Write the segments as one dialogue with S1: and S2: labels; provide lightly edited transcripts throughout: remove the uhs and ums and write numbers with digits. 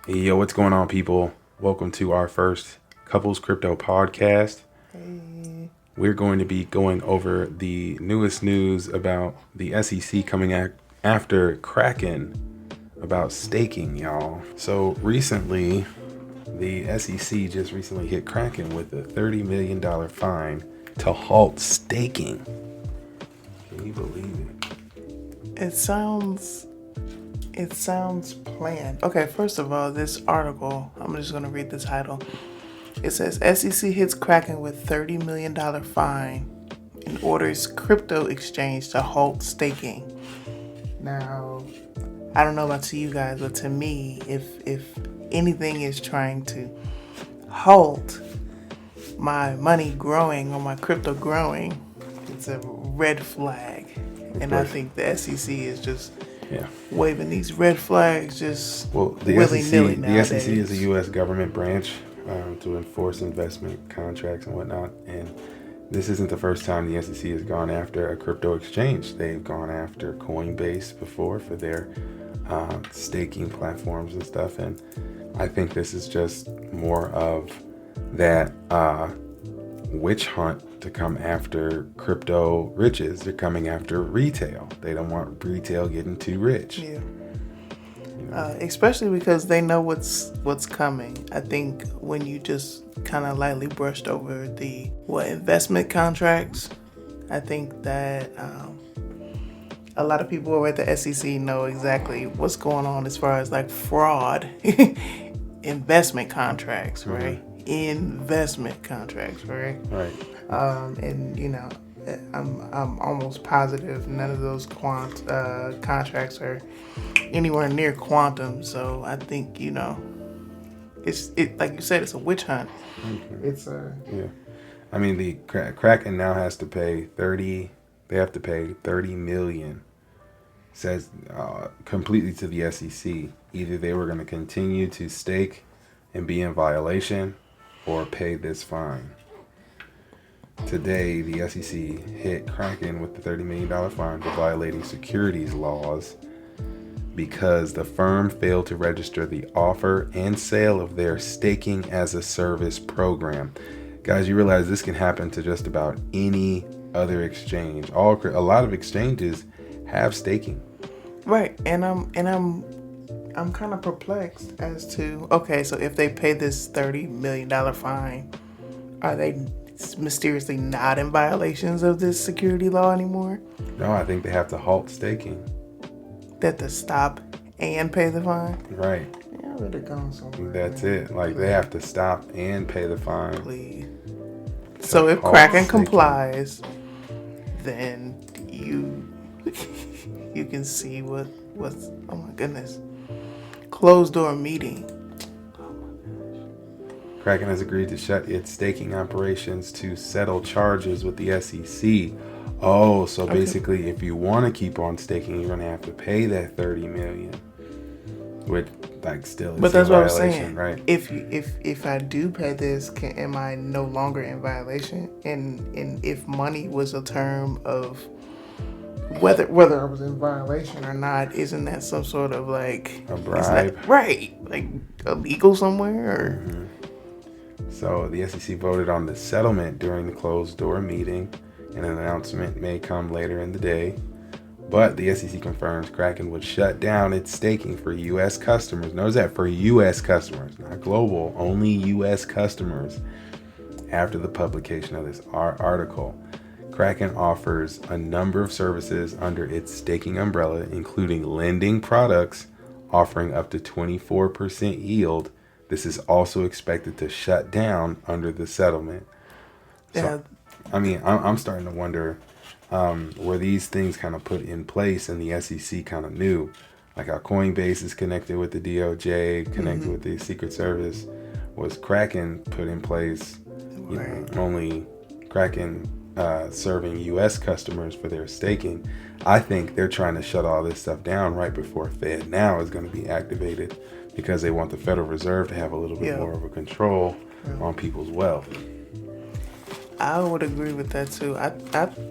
S1: Yo, what's going on, people? Welcome to our first Couples Crypto podcast.
S2: Hey.
S1: We're going to be going over the newest news about the SEC coming after Kraken about staking, y'all. So recently, the SEC just recently hit Kraken with a $30 million fine to halt staking. Can you believe it?
S2: It sounds planned. Okay, first of all, this article, I'm just going to read the title. It says SEC hits Kraken with $30 million fine and orders crypto exchange to halt staking. Now, I don't know about you guys, but to me, if anything is trying to halt my money growing or my crypto growing, it's a red flag. And I think the SEC is just waving these red flags just
S1: the
S2: willy-nilly
S1: SEC,
S2: nowadays.
S1: The SEC is a U.S. government branch to enforce investment contracts and whatnot. And this isn't the first time the SEC has gone after a crypto exchange. They've gone after Coinbase before for their staking platforms and stuff. And I think this is just more of that witch hunt to come after crypto riches. They're coming after retail. They don't want retail getting too rich.
S2: Yeah. Especially because they know what's coming. I think when you just kind of lightly brushed over the investment contracts, I think that a lot of people over at the SEC know exactly what's going on as far as like fraud investment contracts, right? Investment contracts, right?
S1: Right.
S2: And you know, I'm almost positive none of those contracts are anywhere near quantum. So I think it's like you said, it's a witch hunt.
S1: Mm-hmm.
S2: It's a
S1: I mean, the Kraken now has to pay 30. They have to pay 30 million. Says completely to the SEC. Either they were going to continue to stake and be in violation, or pay this fine. Today, the SEC hit Kraken with the $30 million fine for violating securities laws because the firm failed to register the offer and sale of their staking as a service program. Guys, you realize this can happen to just about any other exchange. A lot of exchanges have staking.
S2: right, and I'm kind of perplexed as to, okay, so if they pay this $30 million fine, are they mysteriously not in violations of this security law anymore?
S1: No, I think they have to halt staking.
S2: That to stop and pay the fine?
S1: Right.
S2: Yeah, I would have gone somewhere.
S1: That's it. Like, they have to stop and pay the fine.
S2: Please. So if Kraken complies, then you can see what's, oh my goodness, closed door meeting.
S1: Kraken has agreed to shut its staking operations to settle charges with the SEC. Oh, so basically, if you want to keep on staking, you're going to have to pay that $30 million, which still is.
S2: But that's
S1: a
S2: what I'm
S1: violation,
S2: saying.
S1: right?
S2: If I do pay this, am I no longer in violation? And if money was a term of whether I was in violation or not, isn't that some sort of like
S1: a bribe?
S2: Right, like illegal somewhere? Or?
S1: Mm-hmm. So the SEC voted on the settlement during the closed door meeting, and an announcement may come later in the day. But the SEC confirms Kraken would shut down its staking for U.S. customers. Notice that, for U.S. customers, not global, only U.S. customers. After the publication of this article, Kraken offers a number of services under its staking umbrella, including lending products offering up to 24% yield. This is also expected to shut down under the settlement. So, I mean, I'm starting to wonder, were these things kind of put in place and the SEC kind of knew? Like how Coinbase is connected with the DOJ, connected with the Secret Service. Was Kraken put in place, only Kraken serving U.S. customers for their staking? I think they're trying to shut all this stuff down right before FedNow is going to be activated, because they want the Federal Reserve to have a little bit more of a control on people's wealth.
S2: I would agree with that too.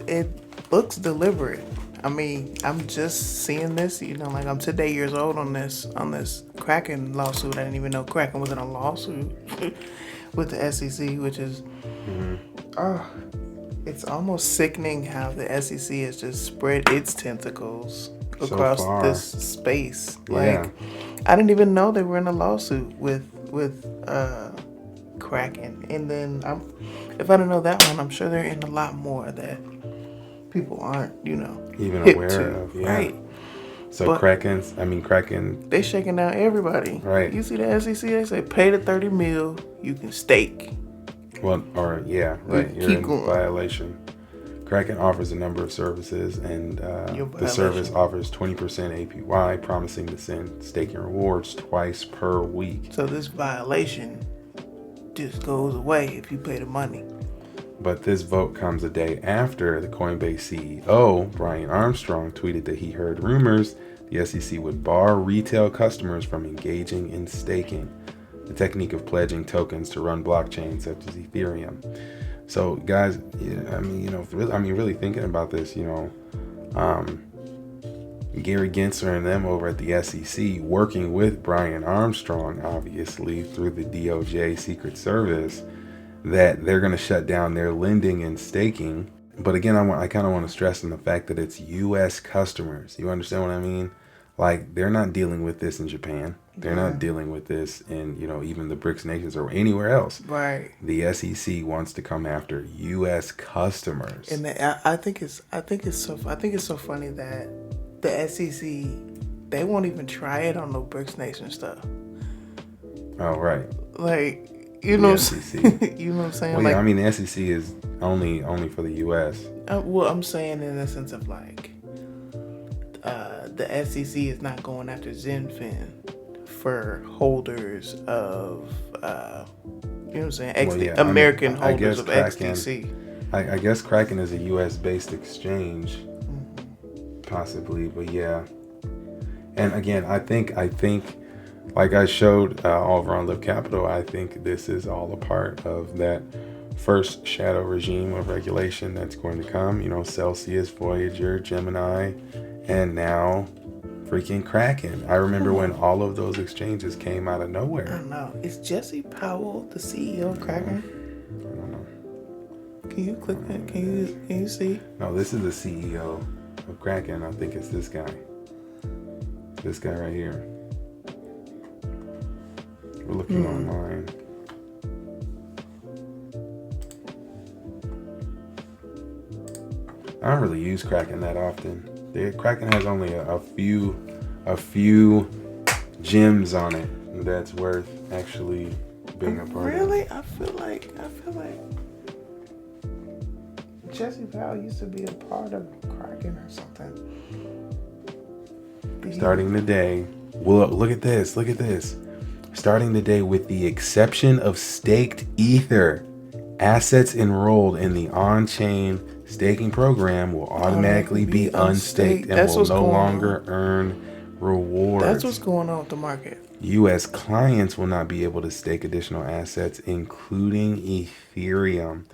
S2: It looks deliberate. I mean, I'm just seeing this. Like I'm today years old on this Kraken lawsuit. I didn't even know Kraken was in a lawsuit with the SEC, which is, oh, it's almost sickening how the SEC has just spread its tentacles
S1: So
S2: across
S1: far.
S2: this space.
S1: Yeah.
S2: Like, I didn't even know they were in a lawsuit with Kraken. And then if I didn't know that one, I'm sure they're in a lot more that people aren't,
S1: Even
S2: hip
S1: aware
S2: to.
S1: of, yeah.
S2: Right.
S1: So
S2: But
S1: Kraken,
S2: they shaking down everybody.
S1: Right.
S2: You see the SEC, they say pay the 30 mil, you can stake.
S1: well, or yeah, right, you're
S2: Keep
S1: in
S2: going.
S1: violation. Kraken offers a number of services, and
S2: You're
S1: the service
S2: violation.
S1: offers 20% APY, promising to send staking rewards twice per week.
S2: So this violation just goes away if you pay the money.
S1: But this vote comes a day after the Coinbase CEO, Brian Armstrong, tweeted that he heard rumors the SEC would bar retail customers from engaging in staking, the technique of pledging tokens to run blockchains such as Ethereum. So, guys, really thinking about this, Gary Gensler and them over at the SEC working with Brian Armstrong, obviously, through the DOJ Secret Service, that they're going to shut down their lending and staking. But again, I kind of want to stress on the fact that it's U.S. customers. You understand what I mean? Like, they're not dealing with this in Japan. They're not dealing with this in, even the BRICS nations or anywhere else.
S2: Right.
S1: The SEC wants to come after U.S. customers.
S2: And I think it's so funny that the SEC, they won't even try it on no BRICS nation stuff.
S1: Oh, right.
S2: Like,
S1: The
S2: what I'm
S1: SEC.
S2: saying? You know what I'm saying?
S1: Well,
S2: like,
S1: yeah, the SEC is only for the U.S.
S2: well, I'm saying in the sense of like, the SEC is not going after Zenfin for holders of, you know what I'm saying? American holders of
S1: Kraken,
S2: XDC.
S1: I guess Kraken is a U.S.-based exchange, possibly, but yeah. And again, I think, like I showed over on Live Capital, I think this is all a part of that first shadow regime of regulation that's going to come. Celsius, Voyager, Gemini, and now freaking Kraken. I remember when all of those exchanges came out of
S2: I
S1: nowhere.
S2: don't know. Is Jesse Powell the CEO of Kraken?
S1: I don't know.
S2: Can you click it? Can you see?
S1: No, this is the CEO of Kraken. I think it's this guy. This guy right here. We're looking online. I don't really use Kraken that often. Kraken has only a few gems on it that's worth actually being a part of.
S2: Really? I feel like Jesse Powell used to be a part of Kraken or something.
S1: Starting today, well, look at this. Starting today, with the exception of staked Ether, assets enrolled in the on-chain staking program will automatically be unstaked and will no longer earn rewards.
S2: That's what's going on with the market.
S1: U.S. clients will not be able to stake additional assets, including Ethereum.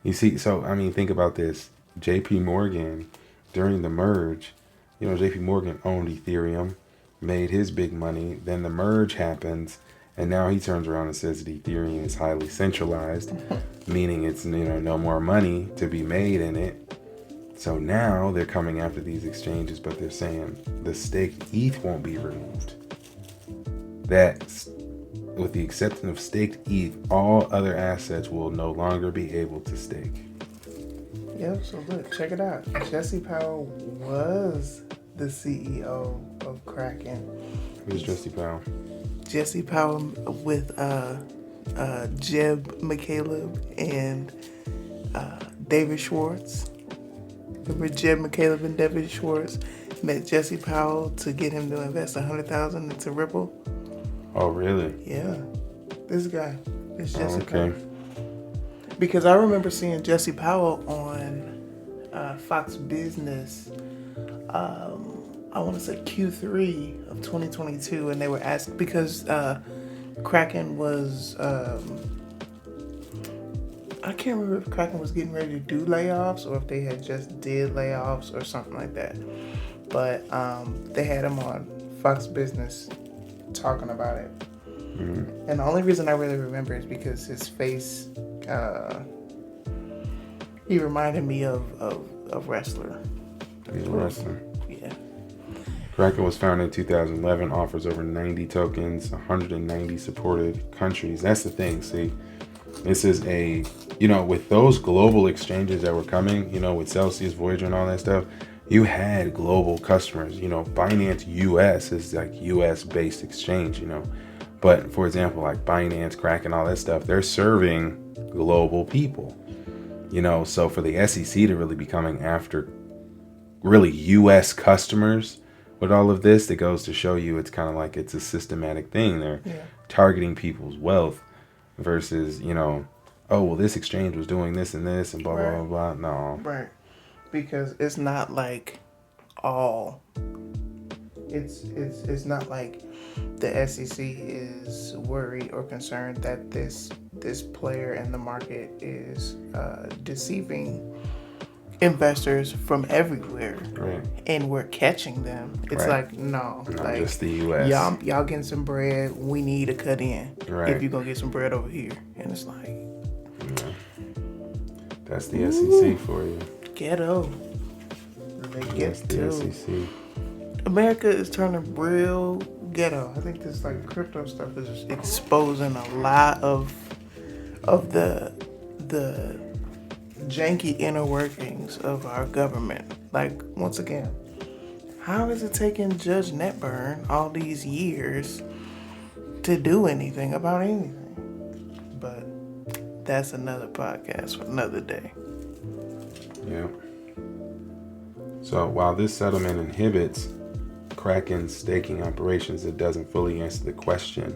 S1: You see, so, think about this. JP Morgan, during the merge, JP Morgan owned Ethereum, made his big money. Then the merge happens, and now he turns around and says that Ethereum is highly centralized, meaning it's no more money to be made in it. So now they're coming after these exchanges, but they're saying the staked ETH won't be removed. That's with the exception of staked ETH, all other assets will no longer be able to stake.
S2: Yep. So look, check it out. Jesse Powell was the CEO of Kraken.
S1: Who's Jesse Powell?
S2: Jesse Powell with Jeb McCaleb and David Schwartz. Remember Jeb McCaleb and David Schwartz met Jesse Powell to get him to invest $100,000 into Ripple.
S1: Oh, really?
S2: Yeah, this guy is Jesse
S1: okay.
S2: Powell. Because I remember seeing Jesse Powell on Fox Business. I want to say Q3 of 2022, and they were asked because Kraken was I can't remember if Kraken was getting ready to do layoffs or if they had just did layoffs or something like that. But they had him on Fox Business talking about it. Mm-hmm. And the only reason I really remember is because his face, he reminded me of wrestler.
S1: He's a wrestler.
S2: Yeah.
S1: Kraken was founded in 2011, offers over 90 tokens, 190 supported countries. That's the thing. See, this is a, with those global exchanges that were coming, with Celsius, Voyager, and all that stuff, you had global customers. Binance US is like US based exchange, But for example, like Binance, Kraken, all that stuff, they're serving global people, So for the SEC to really be coming after really US customers with all of this, it goes to show you it's kind of like it's a systematic thing. They're targeting people's wealth versus, oh, well, this exchange was doing this and this and blah, blah, blah, blah. No.
S2: Right. Because it's not like all. It's not like the SEC is worried or concerned that this player in the market is deceiving investors from everywhere,
S1: right?
S2: And we're catching them. It's like no, like
S1: just the U.S.
S2: Y'all getting some bread. We need to cut in if you're gonna get some bread over here. And it's like,
S1: that's the SEC for you.
S2: Ghetto.
S1: That's the SEC.
S2: America is turning real ghetto. I think this like crypto stuff is just exposing a lot of the janky inner workings of our government. Like, once again, how is it taking Judge Netburn all these years to do anything about anything? But that's another podcast for another day.
S1: Yeah. So while this settlement inhibits Kraken's staking operations, it doesn't fully answer the question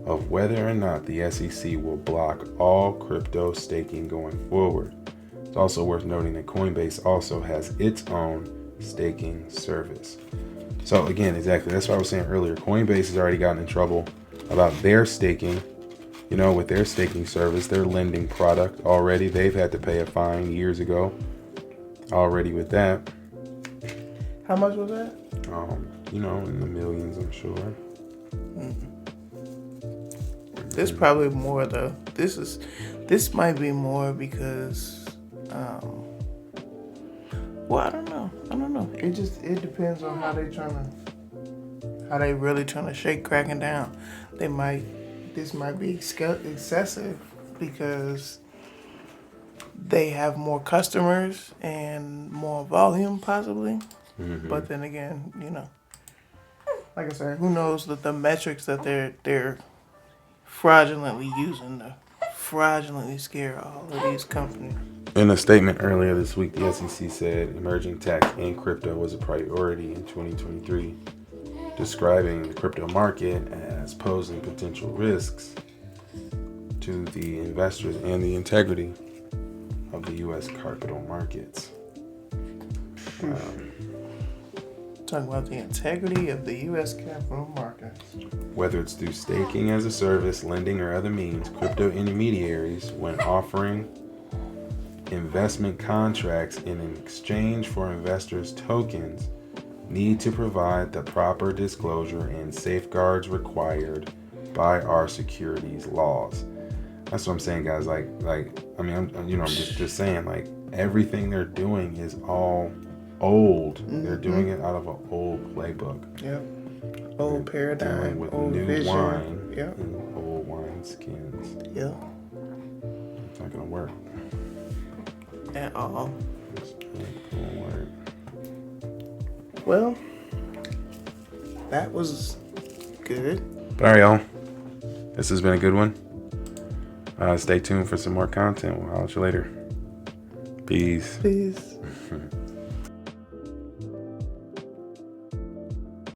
S1: of whether or not the SEC will block all crypto staking going forward. It's also worth noting that Coinbase also has its own staking service. So again, exactly, that's what I was saying earlier. Coinbase has already gotten in trouble about their staking, with their staking service, their lending product already. They've had to pay a fine years ago already with that.
S2: How much was that?
S1: In the millions, I'm sure.
S2: This probably more though. This might be more because, I don't know. It depends on how they really trying to shake Kraken down. This might be excessive because they have more customers and more volume possibly. Mm-hmm. But then again, like I said, who knows the metrics that they're fraudulently using to fraudulently scare all of these companies.
S1: In a statement earlier this week, the SEC said emerging tech and crypto was a priority in 2023, describing the crypto market as posing potential risks to the investors and the integrity of the U.S. capital markets.
S2: Talking about the integrity of the U.S. capital markets.
S1: Whether it's through staking as a service, lending, or other means, crypto intermediaries, when offering investment contracts in exchange for investors' tokens, need to provide the proper disclosure and safeguards required by our securities laws. That's what I'm saying, guys. I'm just saying, like, everything they're doing is all old. Mm-hmm. They're doing it out of an old playbook.
S2: Yep. Old paradigm,
S1: with
S2: old
S1: new
S2: vision.
S1: Wine.
S2: Yep.
S1: And old wine skins.
S2: Yep.
S1: It's not gonna work.
S2: At all.
S1: It's not gonna work.
S2: Well, that was good.
S1: But all right, y'all. This has been a good one. Stay tuned for some more content. We'll holler at you later. Peace.
S2: Peace.